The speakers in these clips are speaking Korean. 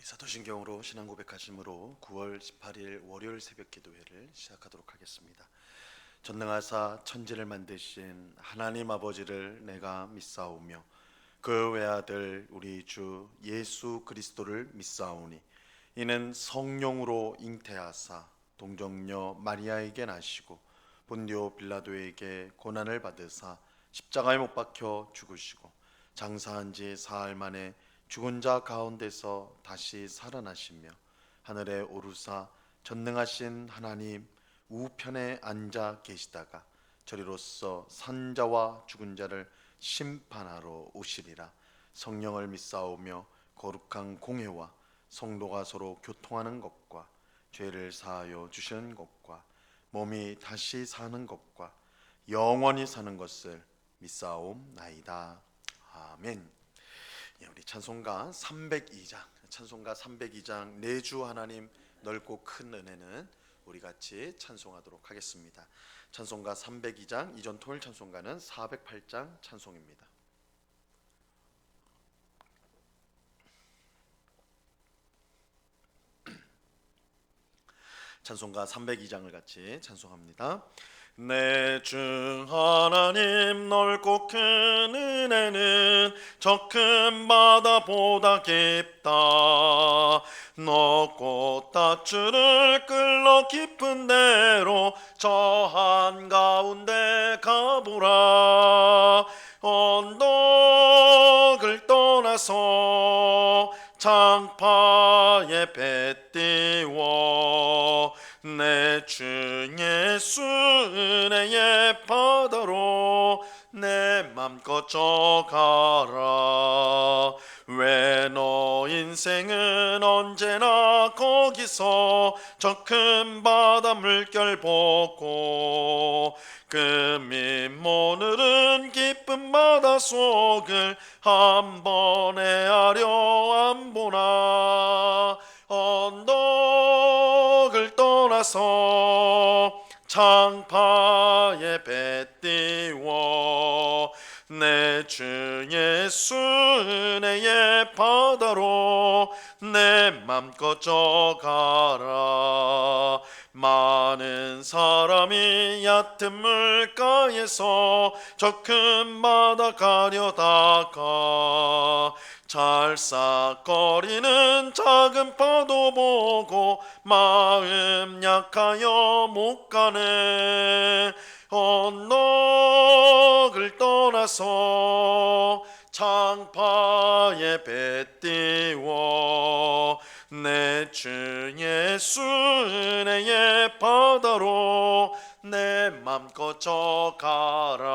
사도신경으로 신앙 고백하심으로 9월 18일 월요일 새벽 기도회를 시작하도록 하겠습니다. 전능하사 천지를 만드신 하나님 아버지를 내가 믿사오며 그 외아들 우리 주 예수 그리스도를 믿사오니 이는 성령으로 잉태하사 동정녀 마리아에게 나시고 본디오 빌라도에게 고난을 받으사 십자가에 못 박혀 죽으시고 장사한 지 사흘 만에 죽은 자 가운데서 다시 살아나시며 하늘에 오르사 전능하신 하나님 우편에 앉아 계시다가 저리로서 산자와 죽은 자를 심판하러 오시리라. 성령을 믿사오며 거룩한 공회와 성도가 서로 교통하는 것과 죄를 사하여 주시는 것과 몸이 다시 사는 것과 영원히 사는 것을 믿사옵나이다. 아멘. 우리 찬송가 302장 내주 하나님 넓고 큰 은혜는 우리 같이 찬송하도록 하겠습니다. 찬송가 302장, 이전 통일 찬송가는 408장 찬송입니다. 찬송가 302장을 같이 찬송합니다. 내 주 하나님 넓고 큰 은혜는 저 큰 바다보다 깊다. 높고 닷줄을 끌러 깊은 데로 저 한가운데 가보라. 언덕을 떠나서 장파에 배 띄워 내 주 예수 은혜의 바다로 내 맘껏 져가라. 왜 너 인생은 언제나 거기서 저 큰 바다 물결 보고 금잇 흐른 깊은 바다 속을 한 번에 헤아려 안 보나. 언덕을 떠나서 장파에 배 띄워 내 주 예수 은혜의 바다로 내 맘껏 져가라. 많은 사람이 얕은 물가에서 저 큰 바다 가려다가 찰싹거리는 작은 파도 보고 마음 약하여 못 가네. 언덕을 떠나서 장파에 배 띄워 내 주 예수 은혜의 바다로 내 맘껏 져가라.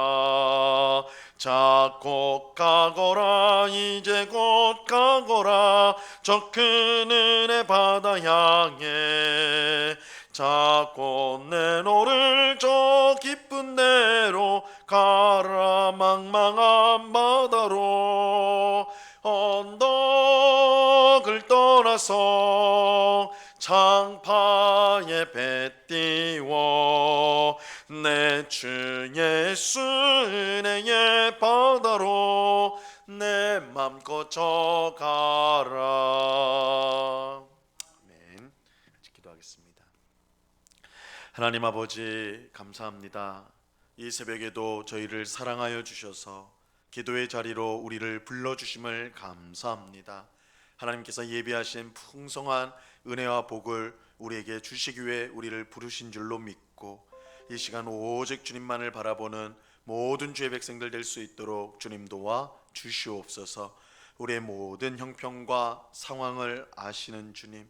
작곡 가거라. 이제 곧 가거라. 저 큰 은혜 바다 향해 작고 내노를 저 깊은 데로 가라. 망망한 바다로 언덕을 떠나서 장파에 배 띄워 내 주 예수 은혜의 바다로 내 맘껏 져가라. 아멘. 기도하겠습니다. 하나님 아버지 감사합니다. 이 새벽에도 저희를 사랑하여 주셔서 기도의 자리로 우리를 불러주심을 감사합니다. 하나님께서 예비하신 풍성한 은혜와 복을 우리에게 주시기 위해 우리를 부르신 줄로 믿고 이 시간 오직 주님만을 바라보는 모든 주의 백성들 될 수 있도록 주님 도와 주시옵소서. 우리의 모든 형편과 상황을 아시는 주님,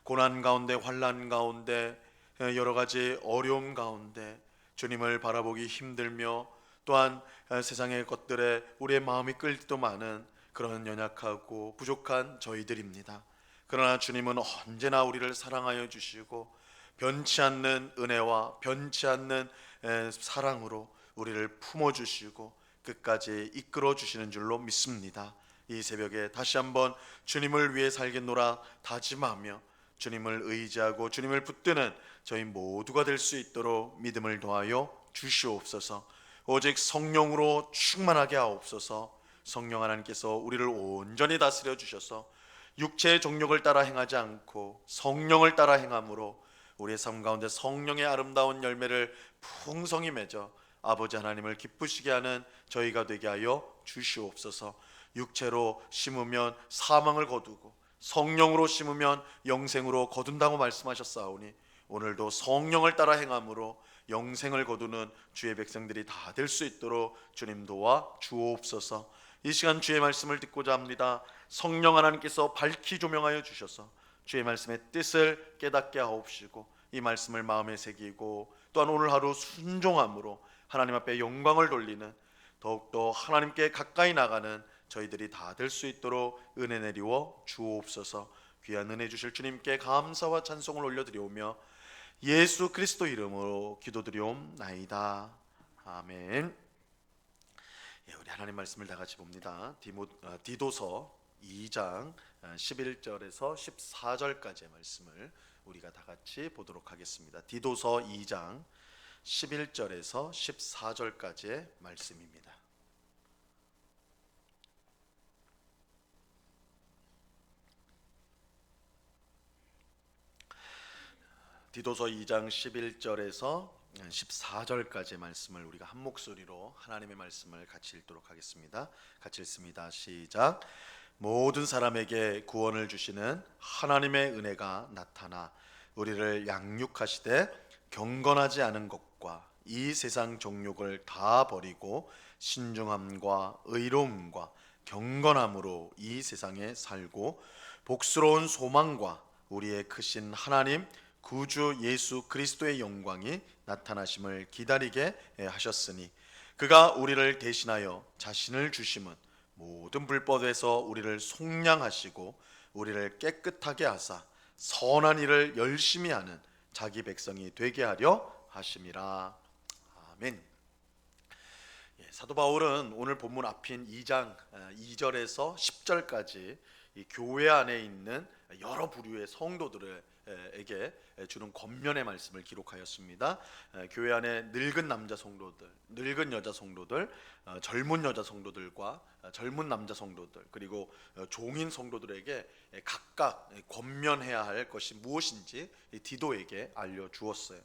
고난 가운데 환난 가운데 여러 가지 어려움 가운데 주님을 바라보기 힘들며 또한 세상의 것들에 우리의 마음이 끌 때도 많은 그런 연약하고 부족한 저희들입니다. 그러나 주님은 언제나 우리를 사랑하여 주시고 변치 않는 은혜와 변치 않는 사랑으로 우리를 품어주시고 끝까지 이끌어 주시는 줄로 믿습니다. 이 새벽에 다시 한번 주님을 위해 살겠노라 다짐하며 주님을 의지하고 주님을 붙드는 저희 모두가 될 수 있도록 믿음을 더하여 주시옵소서. 오직 성령으로 충만하게 하옵소서. 성령 하나님께서 우리를 온전히 다스려 주셔서 육체의 정욕을 따라 행하지 않고 성령을 따라 행함으로 우리의 삶 가운데 성령의 아름다운 열매를 풍성히 맺어 아버지 하나님을 기쁘시게 하는 저희가 되게 하여 주시옵소서. 육체로 심으면 사망을 거두고 성령으로 심으면 영생으로 거둔다고 말씀하셨사오니 오늘도 성령을 따라 행함으로 영생을 거두는 주의 백성들이 다 될 수 있도록 주님 도와 주옵소서. 이 시간 주의 말씀을 듣고자 합니다. 성령 하나님께서 밝히 조명하여 주셔서 주의 말씀의 뜻을 깨닫게 하옵시고 이 말씀을 마음에 새기고 또한 오늘 하루 순종함으로 하나님 앞에 영광을 돌리는, 더욱더 하나님께 가까이 나가는 저희들이 다 될 수 있도록 은혜 내리워 주옵소서. 귀한 은혜 주실 주님께 감사와 찬송을 올려드리오며 예수 그리스도 이름으로 기도드리옵나이다. 아멘. 우리 하나님 말씀을 다 같이 봅니다. 디도서 2장 11절에서 14절까지의 말씀을 우리가 다 같이 보도록 하겠습니다. 디도서 2장 11절에서 14절까지의 말씀입니다. 디도서 2장 11절에서 14절까지의 말씀을 우리가 한 목소리로 하나님의 말씀을 같이 읽도록 하겠습니다. 같이 읽습니다. 시작. 모든 사람에게 구원을 주시는 하나님의 은혜가 나타나 우리를 양육하시되 경건하지 않은 것과 이 세상 정욕을 다 버리고 신중함과 의로움과 경건함으로 이 세상에 살고 복스러운 소망과 우리의 크신 하나님 구주 예수 그리스도의 영광이 나타나심을 기다리게 하셨으니 그가 우리를 대신하여 자신을 주심은 모든 불법에서 우리를 속량하시고 우리를 깨끗하게 하사 선한 일을 열심히 하는 자기 백성이 되게 하려 하심이라. 아멘. 사도 바울은 오늘 본문 앞인 2장 2절에서 10절까지 이 교회 안에 있는 여러 부류의 성도들에게 주는 권면의 말씀을 기록하였습니다. 교회 안에 늙은 남자 성도들, 늙은 여자 성도들, 젊은 여자 성도들과 젊은 남자 성도들, 그리고 종인 성도들에게 각각 권면해야 할 것이 무엇인지 디도에게 알려주었어요.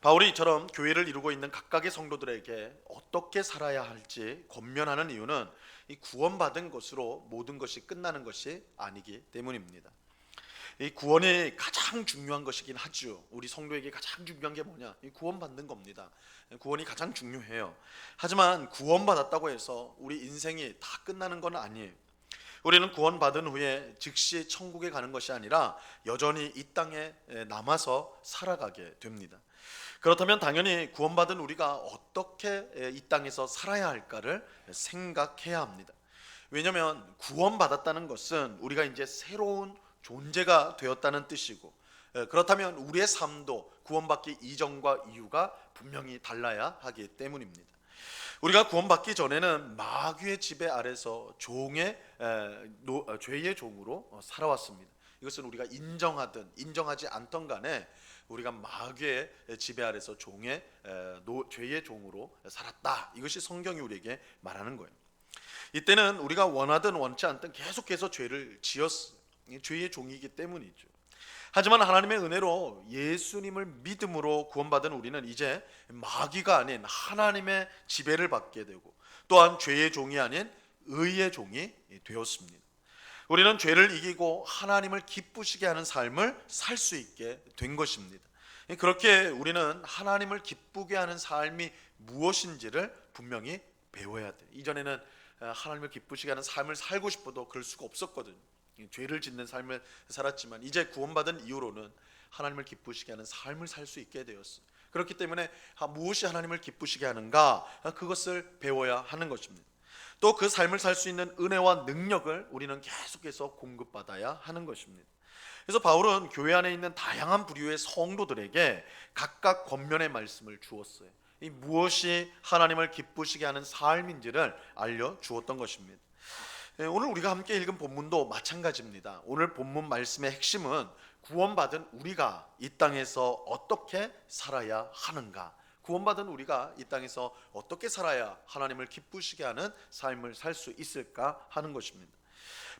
바울이 이처럼 교회를 이루고 있는 각각의 성도들에게 어떻게 살아야 할지 권면하는 이유는 이 구원받은 것으로 모든 것이 끝나는 것이 아니기 때문입니다. 이 구원이 가장 중요한 것이긴 하죠. 우리 성도에게 가장 중요한 게 뭐냐? 이 구원받는 겁니다. 구원이 가장 중요해요. 하지만 구원받았다고 해서 우리 인생이 다 끝나는 건 아니에요. 우리는 구원받은 후에 즉시 천국에 가는 것이 아니라 여전히 이 땅에 남아서 살아가게 됩니다. 그렇다면 당연히 구원받은 우리가 어떻게 이 땅에서 살아야 할까를 생각해야 합니다. 왜냐하면 구원받았다는 것은 우리가 이제 새로운 존재가 되었다는 뜻이고, 그렇다면 우리의 삶도 구원받기 이전과 이후가 분명히 달라야 하기 때문입니다. 우리가 구원받기 전에는 마귀의 지배 아래서 죄의 종으로 살아왔습니다. 이것은 우리가 인정하든 인정하지 않던 간에 우리가 마귀의 지배 아래서 죄의 종으로 살았다. 이것이 성경이 우리에게 말하는 거예요. 이때는 우리가 원하든 원치 않든 계속해서 죄를 지었어요. 죄의 종이기 때문이죠. 하지만 하나님의 은혜로 예수님을 믿음으로 구원받은 우리는 이제 마귀가 아닌 하나님의 지배를 받게 되고 또한 죄의 종이 아닌 의의 종이 되었습니다. 우리는 죄를 이기고 하나님을 기쁘시게 하는 삶을 살 수 있게 된 것입니다. 그렇게 우리는 하나님을 기쁘게 하는 삶이 무엇인지를 분명히 배워야 돼요. 이전에는 하나님을 기쁘시게 하는 삶을 살고 싶어도 그럴 수가 없었거든요. 죄를 짓는 삶을 살았지만 이제 구원받은 이후로는 하나님을 기쁘시게 하는 삶을 살 수 있게 되었어요. 그렇기 때문에 무엇이 하나님을 기쁘시게 하는가, 그것을 배워야 하는 것입니다. 또 그 삶을 살 수 있는 은혜와 능력을 우리는 계속해서 공급받아야 하는 것입니다. 그래서 바울은 교회 안에 있는 다양한 부류의 성도들에게 각각 권면의 말씀을 주었어요. 이 무엇이 하나님을 기쁘시게 하는 삶인지를 알려주었던 것입니다. 오늘 우리가 함께 읽은 본문도 마찬가지입니다. 오늘 본문 말씀의 핵심은 구원받은 우리가 이 땅에서 어떻게 살아야 하는가, 구원받은 우리가 이 땅에서 어떻게 살아야 하나님을 기쁘시게 하는 삶을 살 수 있을까 하는 것입니다.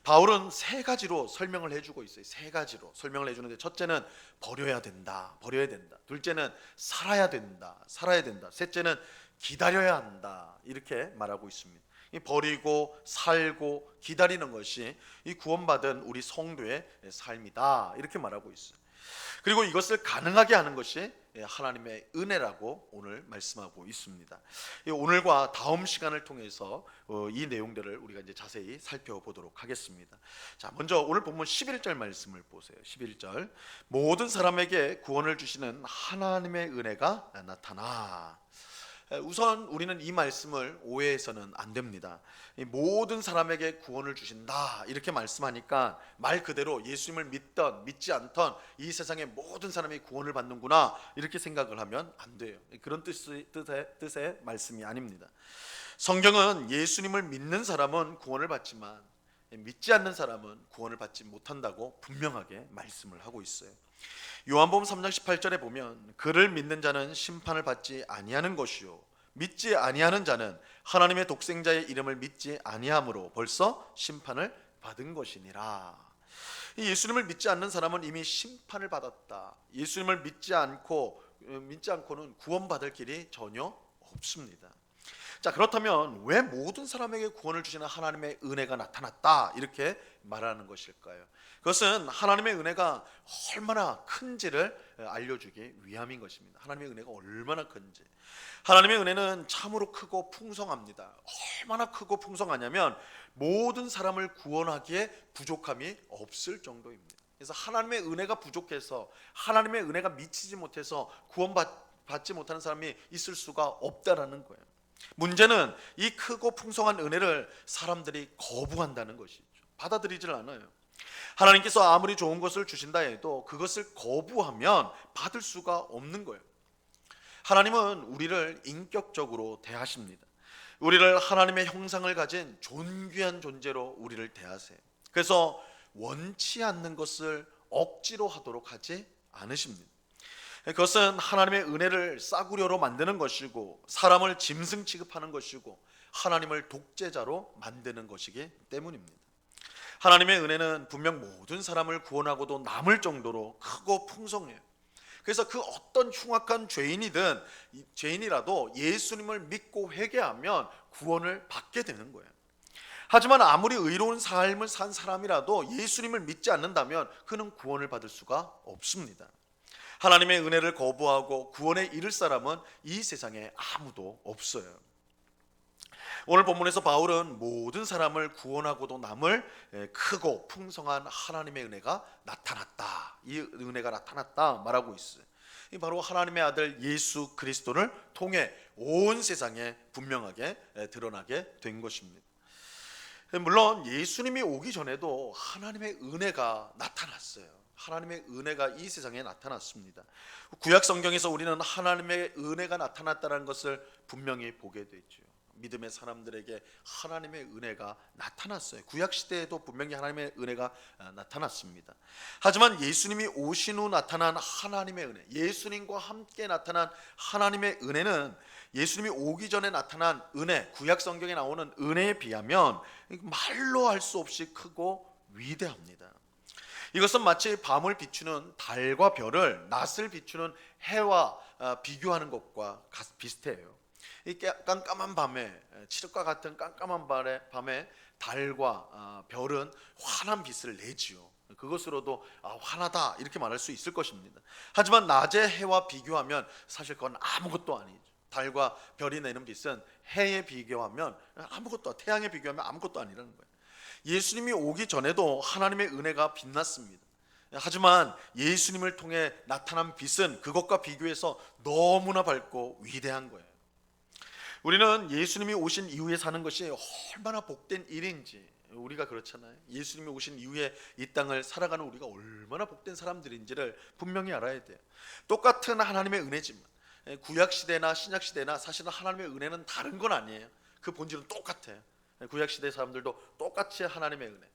바울은 세 가지로 설명을 해주고 있어요. 세 가지로 설명을 해주는데, 첫째는 버려야 된다, 버려야 된다. 둘째는 살아야 된다, 살아야 된다. 셋째는 기다려야 한다, 이렇게 말하고 있습니다. 이 버리고 살고 기다리는 것이 이 구원받은 우리 성도의 삶이다, 이렇게 말하고 있어요. 그리고 이것을 가능하게 하는 것이 하나님의 은혜라고 오늘 말씀하고 있습니다. 오늘과 다음 시간을 통해서 이 내용들을 우리가 이제 자세히 살펴보도록 하겠습니다. 자, 먼저 오늘 본문 11절 말씀을 보세요. 11절, 모든 사람에게 구원을 주시는 하나님의 은혜가 나타나. 우선 우리는 이 말씀을 오해해서는 안 됩니다. 모든 사람에게 구원을 주신다, 이렇게 말씀하니까 말 그대로 예수님을 믿던 믿지 않던 이 세상의 모든 사람이 구원을 받는구나, 이렇게 생각을 하면 안 돼요. 그런 뜻의 말씀이 아닙니다. 성경은 예수님을 믿는 사람은 구원을 받지만 믿지 않는 사람은 구원을 받지 못한다고 분명하게 말씀을 하고 있어요. 요한복음 3장 18절에 보면, 그를 믿는 자는 심판을 받지 아니하는 것이요 믿지 아니하는 자는 하나님의 독생자의 이름을 믿지 아니함으로 벌써 심판을 받은 것이니라. 예수님을 믿지 않는 사람은 이미 심판을 받았다. 예수님을 믿지 않고는 구원받을 길이 전혀 없습니다. 자, 그렇다면 왜 모든 사람에게 구원을 주시는 하나님의 은혜가 나타났다, 이렇게 말하는 것일까요? 그것은 하나님의 은혜가 얼마나 큰지를 알려주기 위함인 것입니다. 하나님의 은혜가 얼마나 큰지. 하나님의 은혜는 참으로 크고 풍성합니다. 얼마나 크고 풍성하냐면 모든 사람을 구원하기에 부족함이 없을 정도입니다. 그래서 하나님의 은혜가 부족해서, 하나님의 은혜가 미치지 못해서 구원받지 못하는 사람이 있을 수가 없다라는 거예요. 문제는 이 크고 풍성한 은혜를 사람들이 거부한다는 것이죠. 받아들이질 않아요. 하나님께서 아무리 좋은 것을 주신다 해도 그것을 거부하면 받을 수가 없는 거예요. 하나님은 우리를 인격적으로 대하십니다. 우리를 하나님의 형상을 가진 존귀한 존재로 우리를 대하세요. 그래서 원치 않는 것을 억지로 하도록 하지 않으십니다. 그것은 하나님의 은혜를 싸구려로 만드는 것이고, 사람을 짐승 취급하는 것이고, 하나님을 독재자로 만드는 것이기 때문입니다. 하나님의 은혜는 분명 모든 사람을 구원하고도 남을 정도로 크고 풍성해요. 그래서 그 어떤 흉악한 죄인이라도 예수님을 믿고 회개하면 구원을 받게 되는 거예요. 하지만 아무리 의로운 삶을 산 사람이라도 예수님을 믿지 않는다면 그는 구원을 받을 수가 없습니다. 하나님의 은혜를 거부하고 구원에 이를 사람은 이 세상에 아무도 없어요. 오늘 본문에서 바울은 모든 사람을 구원하고도 남을 크고 풍성한 하나님의 은혜가 나타났다, 이 은혜가 나타났다 말하고 있어요. 이 바로 하나님의 아들 예수 그리스도를 통해 온 세상에 분명하게 드러나게 된 것입니다. 물론 예수님이 오기 전에도 하나님의 은혜가 나타났어요. 하나님의 은혜가 이 세상에 나타났습니다. 구약 성경에서 우리는 하나님의 은혜가 나타났다는 것을 분명히 보게 되죠. 믿음의 사람들에게 하나님의 은혜가 나타났어요. 구약 시대에도 분명히 하나님의 은혜가 나타났습니다. 하지만 예수님이 오신 후 나타난 하나님의 은혜, 예수님과 함께 나타난 하나님의 은혜는 예수님이 오기 전에 나타난 은혜, 구약 성경에 나오는 은혜에 비하면 말로 할 수 없이 크고 위대합니다. 이것은 마치 밤을 비추는 달과 별을 낮을 비추는 해와 비교하는 것과 비슷해요. 이 깜깜한 밤에, 칠흑과 같은 깜깜한 밤에 달과 별은 환한 빛을 내지요. 그것으로도 환하다, 이렇게 말할 수 있을 것입니다. 하지만 낮의 해와 비교하면 사실 그건 아무것도 아니죠. 달과 별이 내는 빛은 해에 비교하면 아무것도, 태양에 비교하면 아무것도 아니라는 거예요. 예수님이 오기 전에도 하나님의 은혜가 빛났습니다. 하지만 예수님을 통해 나타난 빛은 그것과 비교해서 너무나 밝고 위대한 거예요. 우리는 예수님이 오신 이후에 사는 것이 얼마나 복된 일인지, 우리가 그렇잖아요. 예수님이 오신 이후에 이 땅을 살아가는 우리가 얼마나 복된 사람들인지를 분명히 알아야 돼요. 똑같은 하나님의 은혜지만 구약시대나 신약시대나 사실은 하나님의 은혜는 다른 건 아니에요. 그 본질은 똑같아요. 구약시대 사람들도 똑같이 하나님의 은혜,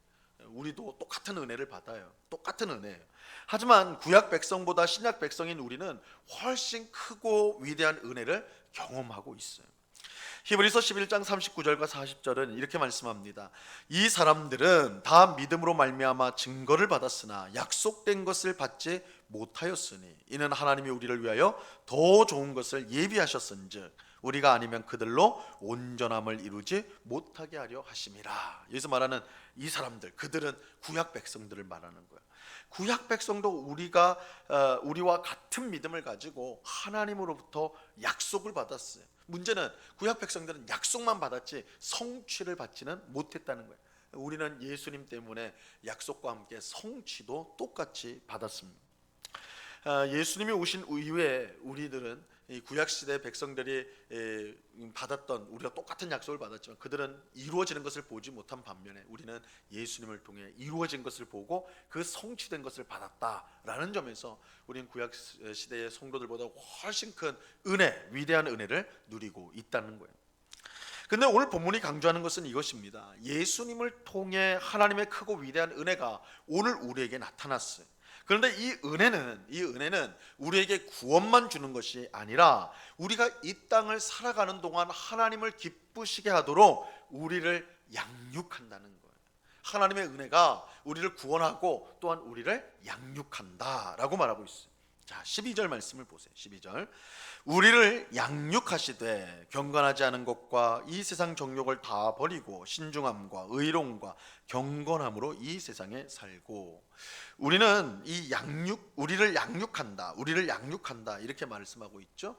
우리도 똑같은 은혜를 받아요. 똑같은 은혜예요. 하지만 구약 백성보다 신약 백성인 우리는 훨씬 크고 위대한 은혜를 경험하고 있어요. 히브리서 11장 39절과 40절은 이렇게 말씀합니다. 이 사람들은 다 믿음으로 말미암아 증거를 받았으나 약속된 것을 받지 못하였으니 이는 하나님이 우리를 위하여 더 좋은 것을 예비하셨은즉 우리가 아니면 그들로 온전함을 이루지 못하게 하려 하심이라. 여기서 말하는 이 사람들, 그들은 구약 백성들을 말하는 거예요. 구약 백성도 우리와 같은 믿음을 가지고 하나님으로부터 약속을 받았어요. 문제는 구약 백성들은 약속만 받았지 성취를 받지는 못했다는 거예요. 우리는 예수님 때문에 약속과 함께 성취도 똑같이 받았습니다. 예수님이 오신 이후에 우리들은 이 구약 시대 백성들이 받았던, 우리가 똑같은 약속을 받았지만 그들은 이루어지는 것을 보지 못한 반면에 우리는 예수님을 통해 이루어진 것을 보고 그 성취된 것을 받았다라는 점에서 우리는 구약 시대의 성도들보다 훨씬 큰 은혜, 위대한 은혜를 누리고 있다는 거예요. 근데 오늘 본문이 강조하는 것은 이것입니다. 예수님을 통해 하나님의 크고 위대한 은혜가 오늘 우리에게 나타났어요. 그런데 이 은혜는 우리에게 구원만 주는 것이 아니라 우리가 이 땅을 살아가는 동안 하나님을 기쁘시게 하도록 우리를 양육한다는 거예요. 하나님의 은혜가 우리를 구원하고 또한 우리를 양육한다라고 말하고 있어요. 자, 12절 말씀을 보세요. 12절. 우리를 양육하시되 경건하지 않은 것과 이 세상 정욕을 다 버리고 신중함과 의로움과 경건함으로 이 세상에 살고. 우리는 우리를 양육한다 이렇게 말씀하고 있죠.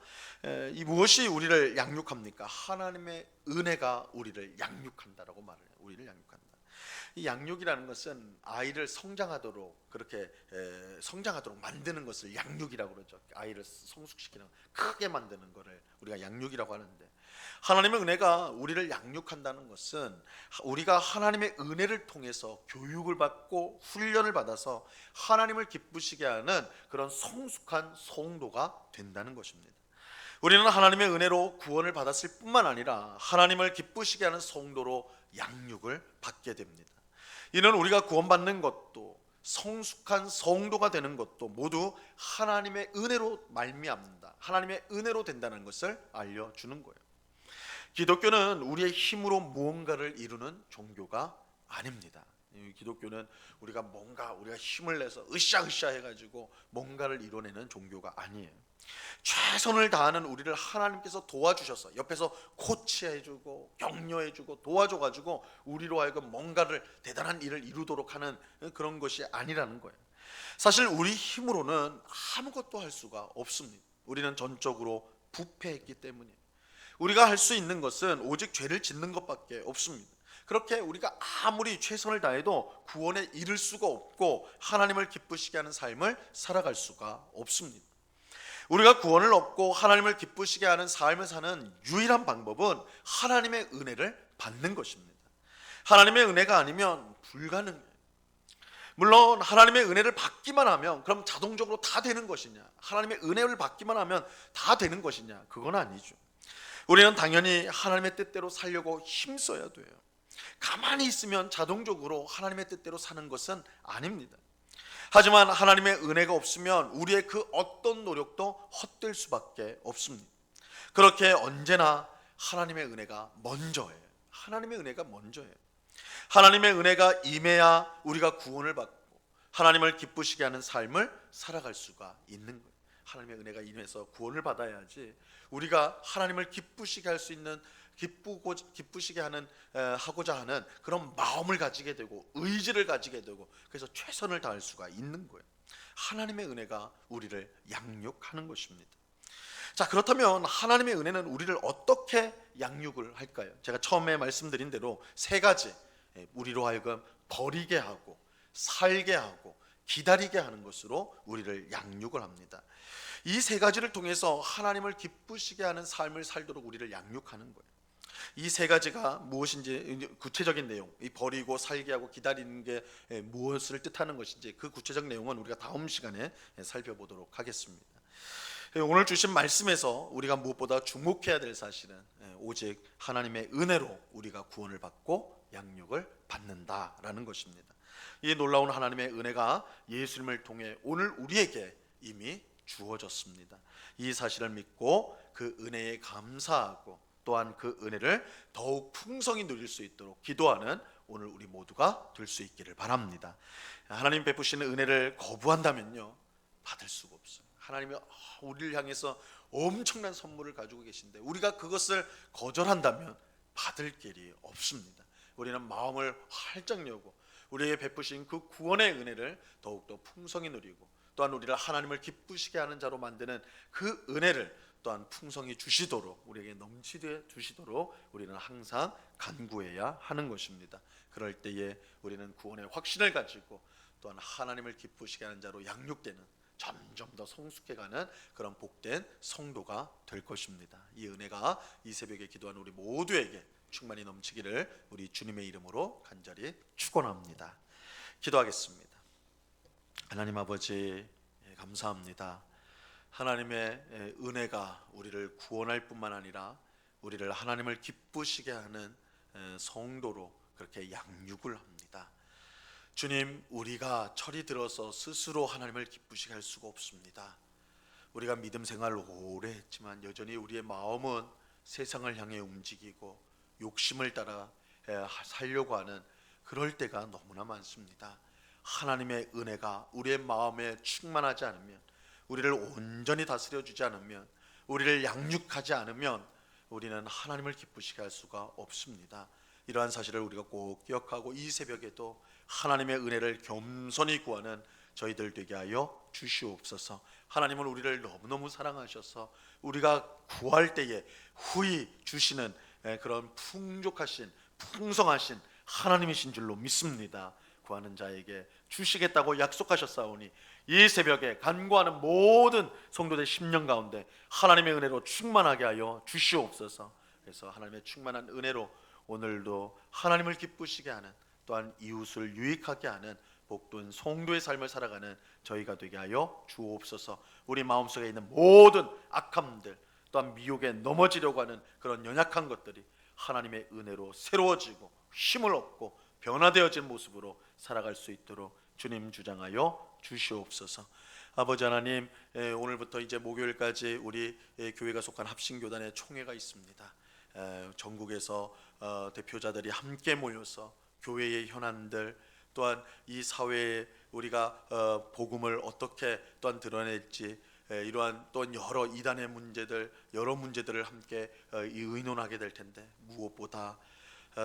이 무엇이 우리를 양육합니까? 하나님의 은혜가 우리를 양육한다라고 말해요. 우리를 양육한다. 이 양육이라는 것은 아이를 성장하도록 만드는 것을 양육이라고 그러죠. 아이를 성숙시키는, 크게 만드는 것을 우리가 양육이라고 하는데, 하나님의 은혜가 우리를 양육한다는 것은 우리가 하나님의 은혜를 통해서 교육을 받고 훈련을 받아서 하나님을 기쁘시게 하는 그런 성숙한 성도가 된다는 것입니다. 우리는 하나님의 은혜로 구원을 받았을 뿐만 아니라 하나님을 기쁘시게 하는 성도로 양육을 받게 됩니다. 이는 우리가 구원받는 것도 성숙한 성도가 되는 것도 모두 하나님의 은혜로 말미암는다, 하나님의 은혜로 된다는 것을 알려주는 거예요. 기독교는 우리의 힘으로 무언가를 이루는 종교가 아닙니다. 기독교는 우리가 힘을 내서 으쌰으쌰 해가지고 뭔가를 이뤄내는 종교가 아니에요. 최선을 다하는 우리를 하나님께서 도와주셔서 옆에서 코치해주고 격려해주고 도와줘가지고 우리로 하여금 뭔가를, 대단한 일을 이루도록 하는 그런 것이 아니라는 거예요. 사실 우리 힘으로는 아무것도 할 수가 없습니다. 우리는 전적으로 부패했기 때문이에요. 우리가 할 수 있는 것은 오직 죄를 짓는 것밖에 없습니다. 그렇게 우리가 아무리 최선을 다해도 구원에 이를 수가 없고 하나님을 기쁘시게 하는 삶을 살아갈 수가 없습니다. 우리가 구원을 얻고 하나님을 기쁘시게 하는 삶을 사는 유일한 방법은 하나님의 은혜를 받는 것입니다. 하나님의 은혜가 아니면 불가능해요. 물론 하나님의 은혜를 받기만 하면 그럼 자동적으로 다 되는 것이냐, 하나님의 은혜를 받기만 하면 다 되는 것이냐, 그건 아니죠. 우리는 당연히 하나님의 뜻대로 살려고 힘써야 돼요. 가만히 있으면 자동적으로 하나님의 뜻대로 사는 것은 아닙니다. 하지만 하나님의 은혜가 없으면 우리의 그 어떤 노력도 헛될 수밖에 없습니다. 그렇게 언제나 하나님의 은혜가 먼저예요. 하나님의 은혜가 먼저예요. 하나님의 은혜가 임해야 우리가 구원을 받고 하나님을 기쁘시게 하는 삶을 살아갈 수가 있는 거예요. 하나님의 은혜가 임해서 구원을 받아야지 우리가 하나님을 기쁘시게 할 수 있는, 기쁘시게 하고자 하는 그런 마음을 가지게 되고 의지를 가지게 되고 그래서 최선을 다할 수가 있는 거예요. 하나님의 은혜가 우리를 양육하는 것입니다. 자, 그렇다면 하나님의 은혜는 우리를 어떻게 양육을 할까요? 제가 처음에 말씀드린 대로 세 가지, 우리로 하여금 버리게 하고 살게 하고 기다리게 하는 것으로 우리를 양육을 합니다. 이 세 가지를 통해서 하나님을 기쁘시게 하는 삶을 살도록 우리를 양육하는 거예요. 이 세 가지가 무엇인지, 구체적인 내용, 이 버리고 살게 하고 기다리는 게 무엇을 뜻하는 것인지 그 구체적 내용은 우리가 다음 시간에 살펴보도록 하겠습니다. 오늘 주신 말씀에서 우리가 무엇보다 주목해야 될 사실은 오직 하나님의 은혜로 우리가 구원을 받고 양육을 받는다라는 것입니다. 이 놀라운 하나님의 은혜가 예수님을 통해 오늘 우리에게 이미 주어졌습니다. 이 사실을 믿고 그 은혜에 감사하고 또한 그 은혜를 더욱 풍성히 누릴 수 있도록 기도하는 오늘 우리 모두가 될 수 있기를 바랍니다. 하나님 베푸시는 은혜를 거부한다면요, 받을 수가 없어요. 하나님이 우리를 향해서 엄청난 선물을 가지고 계신데 우리가 그것을 거절한다면 받을 길이 없습니다. 우리는 마음을 활짝 열고 우리에게 베푸신 그 구원의 은혜를 더욱더 풍성히 누리고 또한 우리를 하나님을 기쁘시게 하는 자로 만드는 그 은혜를 또한 풍성히 주시도록, 우리에게 넘치게 주시도록 우리는 항상 간구해야 하는 것입니다. 그럴 때에 우리는 구원의 확신을 가지고 또한 하나님을 기쁘시게 하는 자로 양육되는, 점점 더 성숙해가는 그런 복된 성도가 될 것입니다. 이 은혜가 이 새벽에 기도하는 우리 모두에게 충만히 넘치기를 우리 주님의 이름으로 간절히 축원합니다. 기도하겠습니다. 하나님 아버지, 감사합니다. 하나님의 은혜가 우리를 구원할 뿐만 아니라 우리를 하나님을 기쁘시게 하는 성도로 그렇게 양육을 합니다. 주님, 우리가 철이 들어서 스스로 하나님을 기쁘시게 할 수가 없습니다. 우리가 믿음 생활을 오래 했지만 여전히 우리의 마음은 세상을 향해 움직이고 욕심을 따라 살려고 하는 그럴 때가 너무나 많습니다. 하나님의 은혜가 우리의 마음에 충만하지 않으면, 우리를 온전히 다스려 주지 않으면, 우리를 양육하지 않으면 우리는 하나님을 기쁘시게 할 수가 없습니다. 이러한 사실을 우리가 꼭 기억하고 이 새벽에도 하나님의 은혜를 겸손히 구하는 저희들 되게 하여 주시옵소서. 하나님은 우리를 너무너무 사랑하셔서 우리가 구할 때에 후히 주시는 그런 풍족하신, 풍성하신 하나님이신 줄로 믿습니다. 구하는 자에게 주시겠다고 약속하셨사오니 이 새벽에 간구하는 모든 성도들 심령 가운데 하나님의 은혜로 충만하게 하여 주시옵소서. 그래서 하나님의 충만한 은혜로 오늘도 하나님을 기쁘시게 하는, 또한 이웃을 유익하게 하는 복된 성도의 삶을 살아가는 저희가 되게 하여 주옵소서. 우리 마음속에 있는 모든 악함들, 또한 미혹에 넘어지려고 하는 그런 연약한 것들이 하나님의 은혜로 새로워지고 힘을 얻고 변화되어진 모습으로 살아갈 수 있도록 주님 주장하여 주시옵소서. 아버지 하나님, 오늘부터 이제 목요일까지 우리 교회가 속한 합심교단의 총회가 있습니다. 전국에서 대표자들이 함께 모여서 교회의 현안들, 또한 이 사회에 우리가 복음을 어떻게 또한 드러낼지, 이러한 또한 여러 이단의 문제들, 여러 문제들을 함께 의논하게 될 텐데, 무엇보다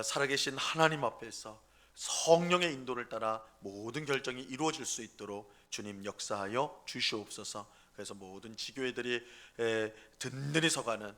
살아계신 하나님 앞에서 성령의 인도를 따라 모든 결정이 이루어질 수 있도록 주님 역사하여 주시옵소서. 그래서 모든 지교회들이 든든히 서가는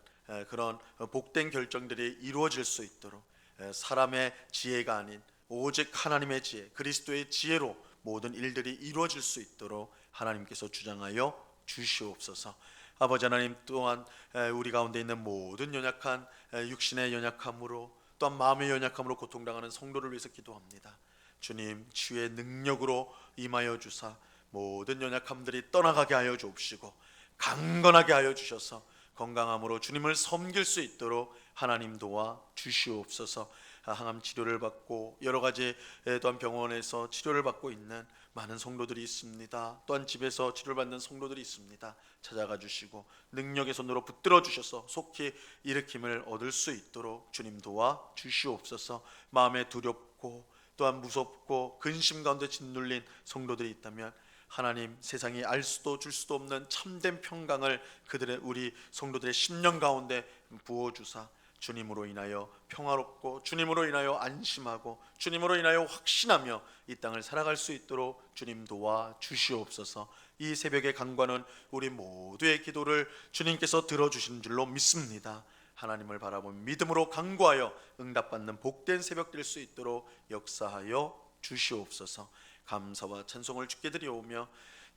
그런 복된 결정들이 이루어질 수 있도록 사람의 지혜가 아닌 오직 하나님의 지혜, 그리스도의 지혜로 모든 일들이 이루어질 수 있도록 하나님께서 주장하여 주시옵소서. 아버지 하나님, 또한 우리 가운데 있는 모든 연약한 육신의 연약함으로 또한 마음의 연약함으로 고통당하는 성도를 위해서 기도합니다. 주님, 주의 능력으로 임하여 주사 모든 연약함들이 떠나가게 하여 주옵시고 강건하게 하여 주셔서 건강함으로 주님을 섬길 수 있도록 하나님 도와 주시옵소서. 항암 치료를 받고 여러 가지 또한 병원에서 치료를 받고 있는 많은 성도들이 있습니다. 또한 집에서 치료를 받는 성도들이 있습니다. 찾아가 주시고 능력의 손으로 붙들어 주셔서 속히 일으킴을 얻을 수 있도록 주님 도와 주시옵소서. 마음에 두렵고 또한 무섭고 근심 가운데 짓눌린 성도들이 있다면 하나님, 세상이 알 수도 줄 수도 없는 참된 평강을 그들의, 우리 성도들의 심령 가운데 부어주사 주님으로 인하여 평화롭고 주님으로 인하여 안심하고 주님으로 인하여 확신하며 이 땅을 살아갈 수 있도록 주님 도와 주시옵소서. 이 새벽의 간구는 우리 모두의 기도를 주님께서 들어주시는 줄로 믿습니다. 하나님을 바라보며 믿음으로 간구하여 응답받는 복된 새벽 될 수 있도록 역사하여 주시옵소서. 감사와 찬송을 주께 드리오며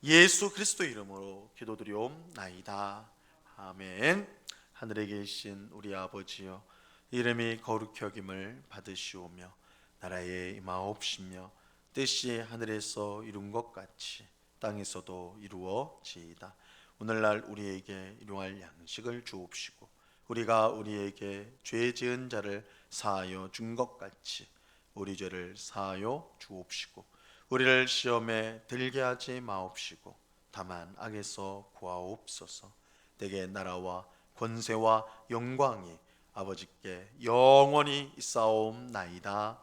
예수 그리스도 이름으로 기도드리옵나이다. 아멘. 하늘에 계신 우리 아버지여, 이름이 거룩히 여김을 받으시오며 나라에 임하옵시며 뜻이 하늘에서 이룬 것 같이 땅에서도 이루어지이다. 오늘날 우리에게 일용할 양식을 주옵시고 우리가 우리에게 죄 지은 자를 사하여 준 것 같이 우리 죄를 사하여 주옵시고 우리를 시험에 들게 하지 마옵시고 다만 악에서 구하옵소서. 내게 나라와 권세와 영광이 아버지께 영원히 있사옵나이다.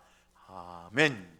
아멘.